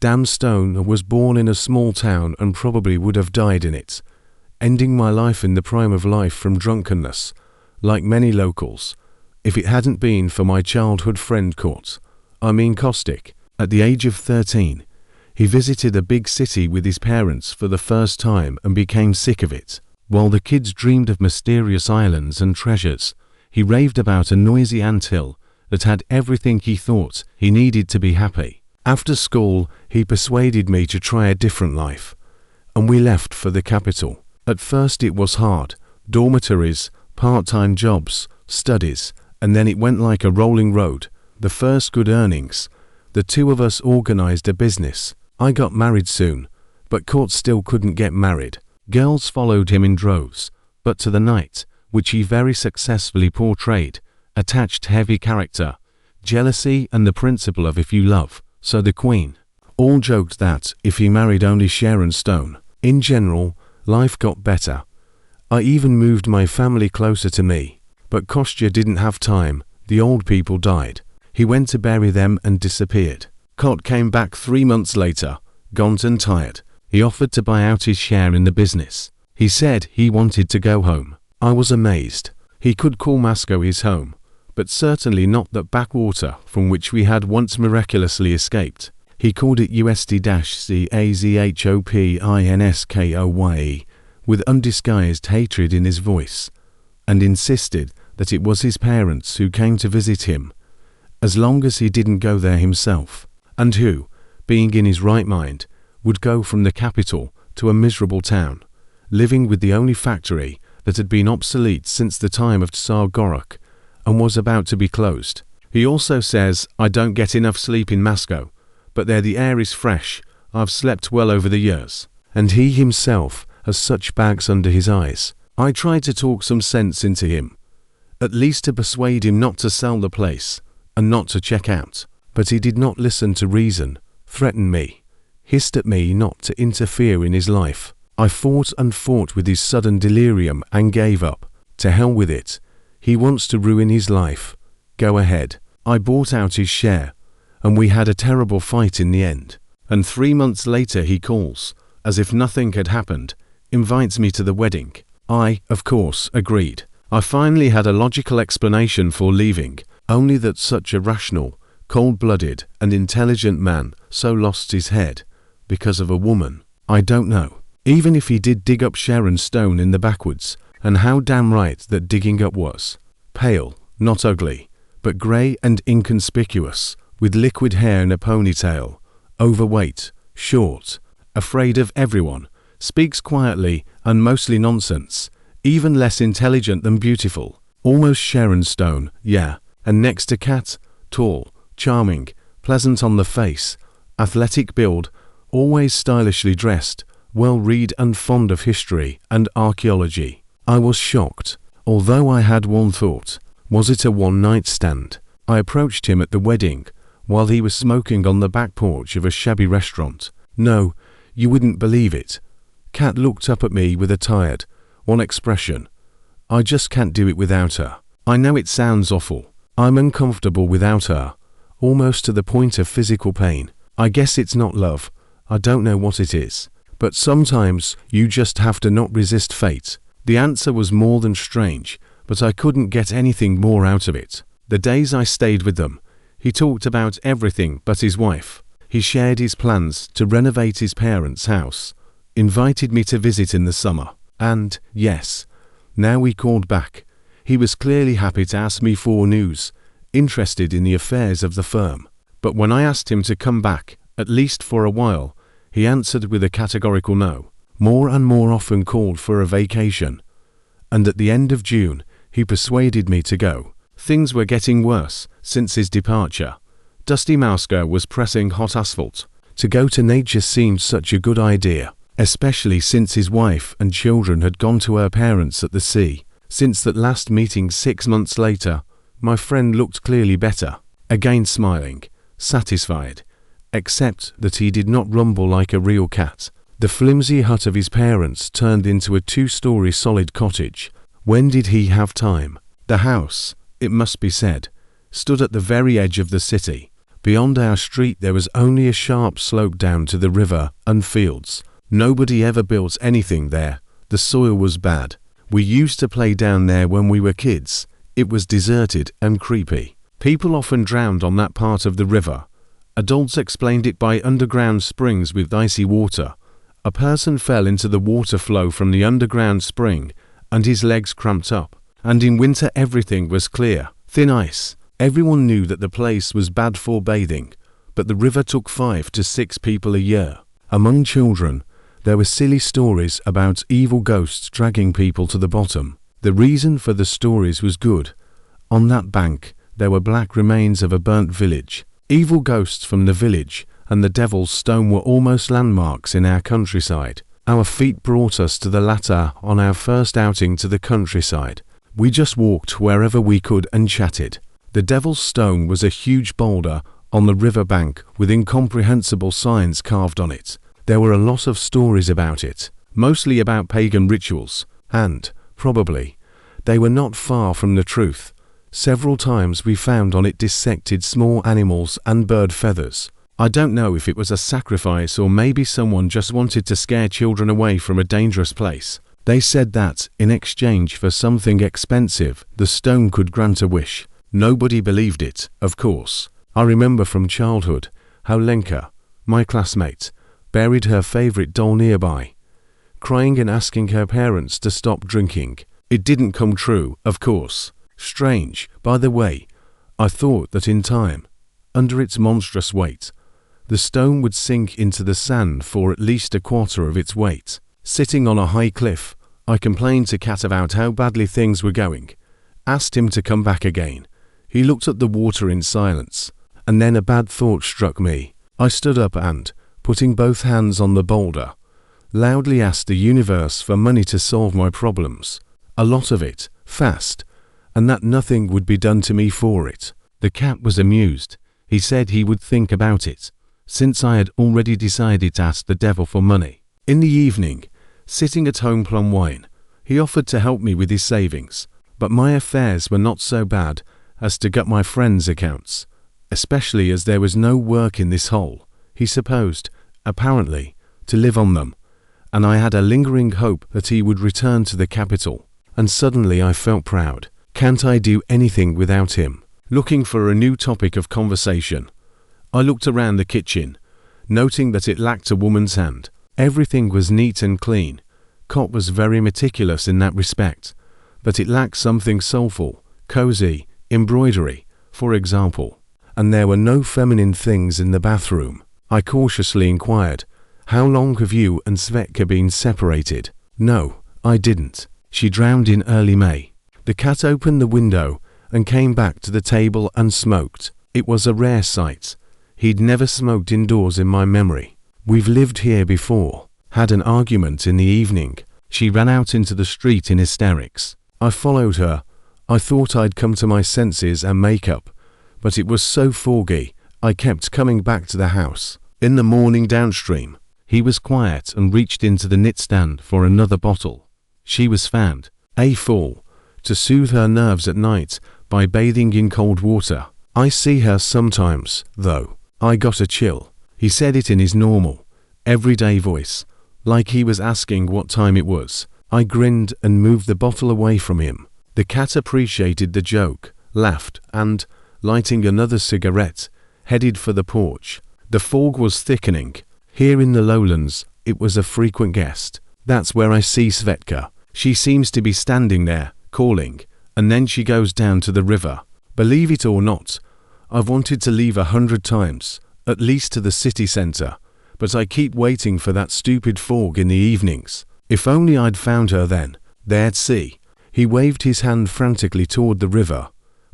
Damn Stone was born in a small town and probably would have died in it, ending my life in the prime of life from drunkenness, like many locals, if it hadn't been for my childhood friend Caustic. At the age of 13, he visited a big city with his parents for the first time and became sick of it. While the kids dreamed of mysterious islands and treasures, he raved about a noisy anthill that had everything he thought he needed to be happy. After school, he persuaded me to try a different life, and we left for the capital. At first it was hard, dormitories, part-time jobs, studies, and then it went like a rolling road. The first good earnings. The two of us organized a business. I got married soon, but Kurt still couldn't get married. Girls followed him in droves, but to the knight, which he very successfully portrayed, attached heavy character, jealousy and the principle of if you love, so the queen. All joked that if he married only Sharon Stone, in general, life got better. I even moved my family closer to me, but Kostya didn't have time. The old people died. He went to bury them and disappeared. Kurt came back 3 months later, gaunt and tired. He offered to buy out his share in the business. He said he wanted to go home. I was amazed. He could call Moscow his home, but certainly not that backwater from which we had once miraculously escaped. He called it USD-CAZHOPINSKOYE with undisguised hatred in his voice, and insisted that it was his parents who came to visit him, as long as he didn't go there himself, and who, being in his right mind, would go from the capital to a miserable town, living with the only factory that had been obsolete since the time of Tsar Gorok and was about to be closed. He also says, I don't get enough sleep in Moscow, but there the air is fresh. I've slept well over the years. And he himself has such bags under his eyes. I tried to talk some sense into him, at least to persuade him not to sell the place and not to check out. But he did not listen to reason, threatened me, hissed at me not to interfere in his life. I fought and fought with his sudden delirium and gave up. To hell with it. He wants to ruin his life. Go ahead. I bought out his share, and we had a terrible fight in the end. And 3 months later he calls, as if nothing had happened, invites me to the wedding. I, of course, agreed. I finally had a logical explanation for leaving, only that such a rational, cold-blooded and intelligent man so lost his head because of a woman. I don't know. Even if he did dig up Sharon Stone in the backwoods, and how damn right that digging up was. Pale, not ugly, but grey and inconspicuous, with liquid hair in a ponytail, overweight, short, afraid of everyone, speaks quietly and mostly nonsense, even less intelligent than beautiful. Almost Sharon Stone, yeah, and next to Kat, tall, charming, pleasant on the face, athletic build, always stylishly dressed, well-read and fond of history and archaeology. I was shocked, although I had one thought. Was it a one-night stand? I approached him at the wedding, while he was smoking on the back porch of a shabby restaurant. No, you wouldn't believe it. Kat looked up at me with a tired, one expression. I just can't do it without her. I know it sounds awful. I'm uncomfortable without her, almost to the point of physical pain. I guess it's not love. I don't know what it is. But sometimes you just have to not resist fate. The answer was more than strange, but I couldn't get anything more out of it. The days I stayed with them, he talked about everything but his wife. He shared his plans to renovate his parents' house, invited me to visit in the summer, and, yes, now he called back. He was clearly happy to ask me for news, interested in the affairs of the firm. But when I asked him to come back, at least for a while, he answered with a categorical no. More and more often called for a vacation. And at the end of June, he persuaded me to go. Things were getting worse since his departure. Dusty Moscow was pressing hot asphalt. To go to nature seemed such a good idea, especially since his wife and children had gone to her parents at the sea. Since that last meeting 6 months later, my friend looked clearly better, again smiling, satisfied, except that he did not rumble like a real cat. The flimsy hut of his parents turned into a 2-story solid cottage. When did he have time? The house, it must be said, stood at the very edge of the city, Beyond our street there was only a sharp slope down to the river and fields. Nobody ever built anything there. The soil was bad. We used to play down there when we were kids. It was deserted and creepy. People often drowned on that part of the river. Adults explained it by underground springs with icy water. A person fell into the water flow from the underground spring and his legs cramped up. And in winter everything was clear, thin ice. Everyone knew that the place was bad for bathing, but the river took 5 to 6 people a year. Among children, there were silly stories about evil ghosts dragging people to the bottom. The reason for the stories was good. On that bank, there were black remains of a burnt village. Evil ghosts from the village and the Devil's Stone were almost landmarks in our countryside. Our feet brought us to the latter on our first outing to the countryside. We just walked wherever we could and chatted. The Devil's Stone was a huge boulder on the river bank with incomprehensible signs carved on it. There were a lot of stories about it, mostly about pagan rituals, and, probably, they were not far from the truth. Several times we found on it dissected small animals and bird feathers. I don't know if it was a sacrifice or maybe someone just wanted to scare children away from a dangerous place. They said that, in exchange for something expensive, the stone could grant a wish. Nobody believed it, of course. I remember from childhood how Lenka, my classmate, buried her favorite doll nearby, crying and asking her parents to stop drinking. It didn't come true, of course. Strange, by the way, I thought that in time, under its monstrous weight, the stone would sink into the sand for at least a quarter of its weight. Sitting on a high cliff, I complained to Kat about how badly things were going, asked him to come back again. He looked at the water in silence, and then a bad thought struck me. I stood up and, putting both hands on the boulder, loudly asked the universe for money to solve my problems. A lot of it, fast, and that nothing would be done to me for it. The cat was amused. He said he would think about it, since I had already decided to ask the devil for money. In the evening, sitting at home plum wine, he offered to help me with his savings, but my affairs were not so bad as to gut my friends' accounts, especially as there was no work in this hole. He supposed, apparently, to live on them, and I had a lingering hope that he would return to the capital. And suddenly I felt proud. Can't I do anything without him? Looking for a new topic of conversation, I looked around the kitchen, noting that it lacked a woman's hand. Everything was neat and clean. Cot was very meticulous in that respect, but it lacked something soulful, cozy, embroidery, for example. And there were no feminine things in the bathroom. I cautiously inquired, "How long have you and Svetka been separated?" "No, I didn't. She drowned in early May." The cat opened the window and came back to the table and smoked. It was a rare sight. He'd never smoked indoors in my memory. "We've lived here before. Had an argument in the evening." She ran out into the street in hysterics. I followed her. I thought I'd come to my senses and make up, but it was so foggy, I kept coming back to the house. In the morning downstream, he was quiet and reached into the knit stand for another bottle. She was found, full, to soothe her nerves at night by bathing in cold water. I see her sometimes, though. I got a chill. He said it in his normal, everyday voice, like he was asking what time it was. I grinned and moved the bottle away from him. The cat appreciated the joke, laughed, and, lighting another cigarette, headed for the porch. The fog was thickening. Here in the lowlands, it was a frequent guest. That's where I see Svetka. She seems to be standing there, calling, and then she goes down to the river. Believe it or not, I've wanted to leave 100 times, at least to the city centre, but I keep waiting for that stupid fog in the evenings. If only I'd found her then. There'd see. He waved his hand frantically toward the river,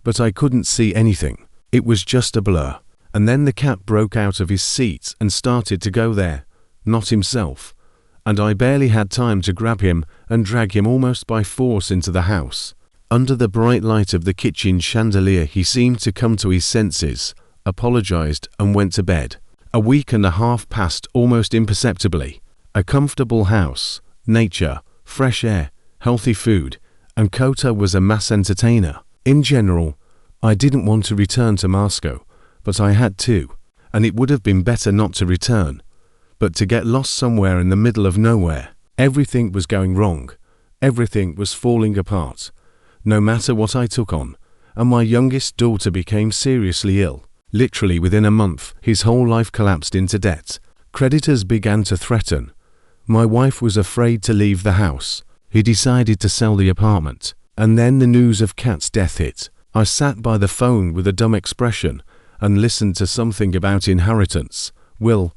but I couldn't see anything. It was just a blur. And then the cat broke out of his seat and started to go there, not himself, and I barely had time to grab him and drag him almost by force into the house. Under the bright light of the kitchen chandelier he seemed to come to his senses, apologized and went to bed. A week and a half passed almost imperceptibly. A comfortable house, nature, fresh air, healthy food, and Kota was a mass entertainer. In general, I didn't want to return to Moscow, but I had to, and it would have been better not to return, but to get lost somewhere in the middle of nowhere. Everything was going wrong. Everything was falling apart, no matter what I took on, and my youngest daughter became seriously ill. Literally within a month, his whole life collapsed into debt. Creditors began to threaten. My wife was afraid to leave the house. He decided to sell the apartment, and then the news of Kat's death hit. I sat by the phone with a dumb expression and listened to something about inheritance. Will,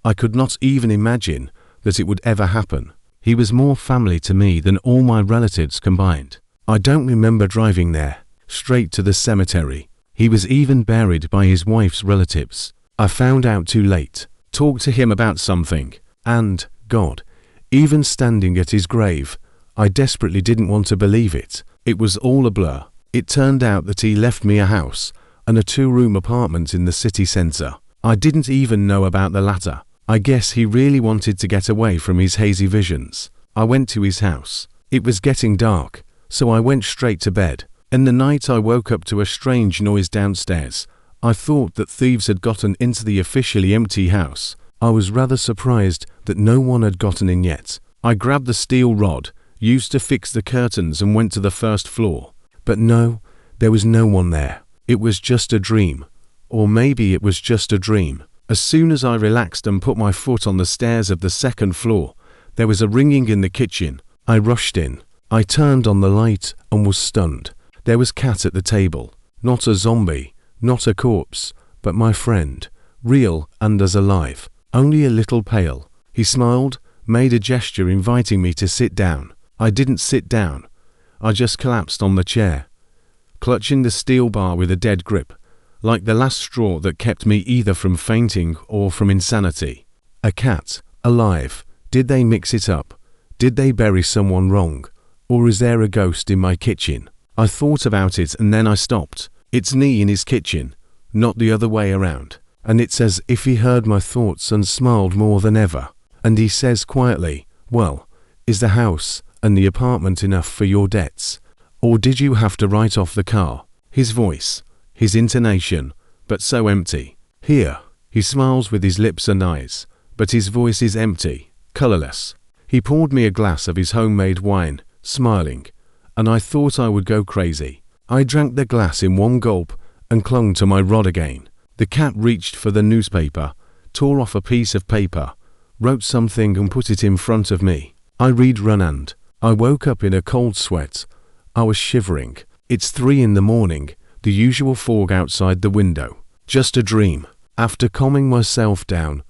I could not even imagine that it would ever happen. He was more family to me than all my relatives combined. I don't remember driving there, straight to the cemetery. He was even buried by his wife's relatives. I found out too late, talked to him about something, and, God, even standing at his grave, I desperately didn't want to believe it. It was all a blur. It turned out that he left me a house and a 2-room apartment in the city centre. I didn't even know about the latter. I guess he really wanted to get away from his hazy visions. I went to his house. It was getting dark, so I went straight to bed. In the night I woke up to a strange noise downstairs. I thought that thieves had gotten into the officially empty house. I was rather surprised that no one had gotten in yet. I grabbed the steel rod used to fix the curtains and went to the first floor. But no, there was no one there. It was just a dream. Or maybe it was just a dream. As soon as I relaxed and put my foot on the stairs of the second floor, there was a ringing in the kitchen. I rushed in. I turned on the light and was stunned. There was Kat at the table. Not a zombie, not a corpse, but my friend, real and as alive, only a little pale. He smiled, made a gesture inviting me to sit down. I didn't sit down. I just collapsed on the chair, clutching the steel bar with a dead grip, like the last straw that kept me either from fainting or from insanity. A cat, alive. Did they mix it up? Did they bury someone wrong? Or is there a ghost in my kitchen? I thought about it and then I stopped. It's me in his kitchen, not the other way around. And it's as if he heard my thoughts and smiled more than ever. And he says quietly, "Well, is the house and the apartment enough for your debts? Or did you have to write off the car?" His voice, his intonation, but so empty. Here, he smiles with his lips and eyes, but his voice is empty, colorless. He poured me a glass of his homemade wine, smiling, and I thought I would go crazy. I drank the glass in one gulp and clung to my rod again. The cat reached for the newspaper, tore off a piece of paper, wrote something and put it in front of me. I read Runand. I woke up in a cold sweat. I was shivering. It's 3 in the morning, the usual fog outside the window. Just a dream. After calming myself down,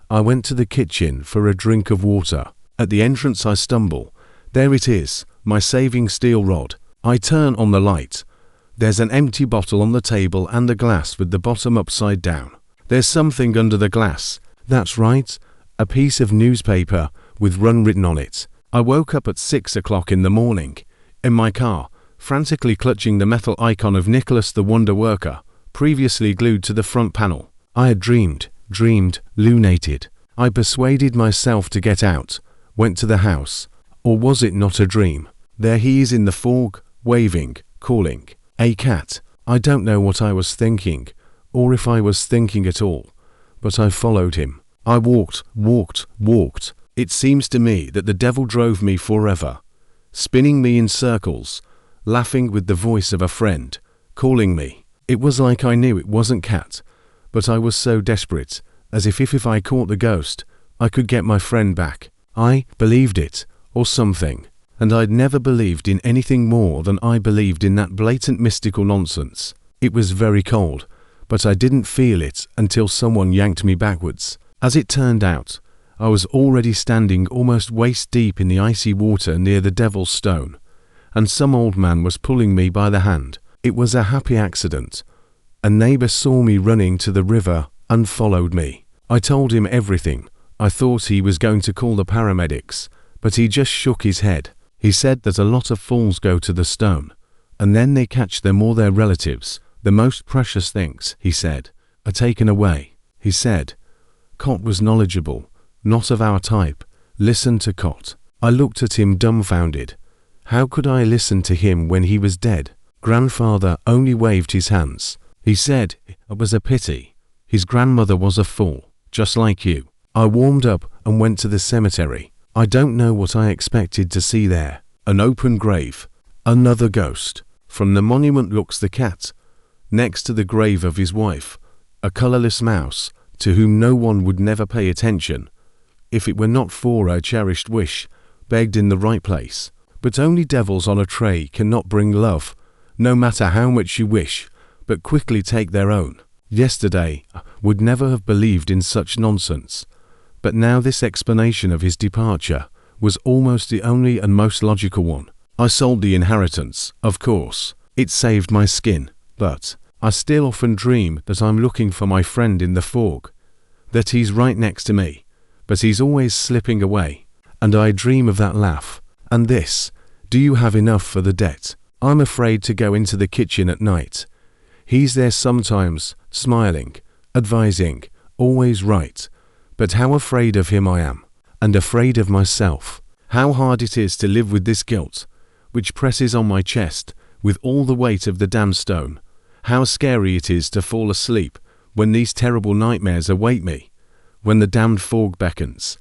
I went to the kitchen for a drink of water. At the entrance I stumble. There it is, my saving steel rod. I turn on the light. There's an empty bottle on the table and a glass with the bottom upside down. There's something under the glass. That's right, a piece of newspaper with Run written on it. I woke up at 6 o'clock in the morning, in my car, frantically clutching the metal icon of Nicholas the Wonder Worker, previously glued to the front panel. I had dreamed, lunated. I persuaded myself to get out, went to the house. Or was it not a dream? There he is in the fog, waving, calling. A cat. I don't know what I was thinking, or if I was thinking at all, but I followed him. I walked. It seems to me that the devil drove me forever, spinning me in circles, laughing with the voice of a friend, calling me. It was like I knew it wasn't Kat, but I was so desperate, as if I caught the ghost, I could get my friend back. I believed it, or something, and I'd never believed in anything more than I believed in that blatant mystical nonsense. It was very cold, but I didn't feel it until someone yanked me backwards. As it turned out, I was already standing almost waist deep in the icy water near the Devil's Stone, and some old man was pulling me by the hand. It was a happy accident. A neighbor saw me running to the river and followed me. I told him everything. I thought he was going to call the paramedics, but he just shook his head. He said that a lot of fools go to the stone, and then they catch them or their relatives. The most precious things, he said, are taken away. He said, Cot was knowledgeable, not of our type. Listen to Cot. I looked at him dumbfounded. How could I listen to him when he was dead? Grandfather only waved his hands. He said it was a pity. His grandmother was a fool, just like you. I warmed up and went to the cemetery. I don't know what I expected to see there. An open grave. Another ghost. From the monument looks the cat. Next to the grave of his wife, a colorless mouse, to whom no one would never pay attention, if it were not for a cherished wish, begged in the right place. But only devils on a tray cannot bring love, no matter how much you wish, but quickly take their own. Yesterday, would never have believed in such nonsense. But now this explanation of his departure was almost the only and most logical one. I sold the inheritance, of course. It saved my skin. But I still often dream that I'm looking for my friend in the fog, that he's right next to me, but he's always slipping away. And I dream of that laugh. And this, do you have enough for the debt? I'm afraid to go into the kitchen at night. He's there sometimes, smiling, advising, always right. But how afraid of him I am, and afraid of myself. How hard it is to live with this guilt, which presses on my chest with all the weight of the damned stone. How scary it is to fall asleep when these terrible nightmares await me, when the damned fog beckons.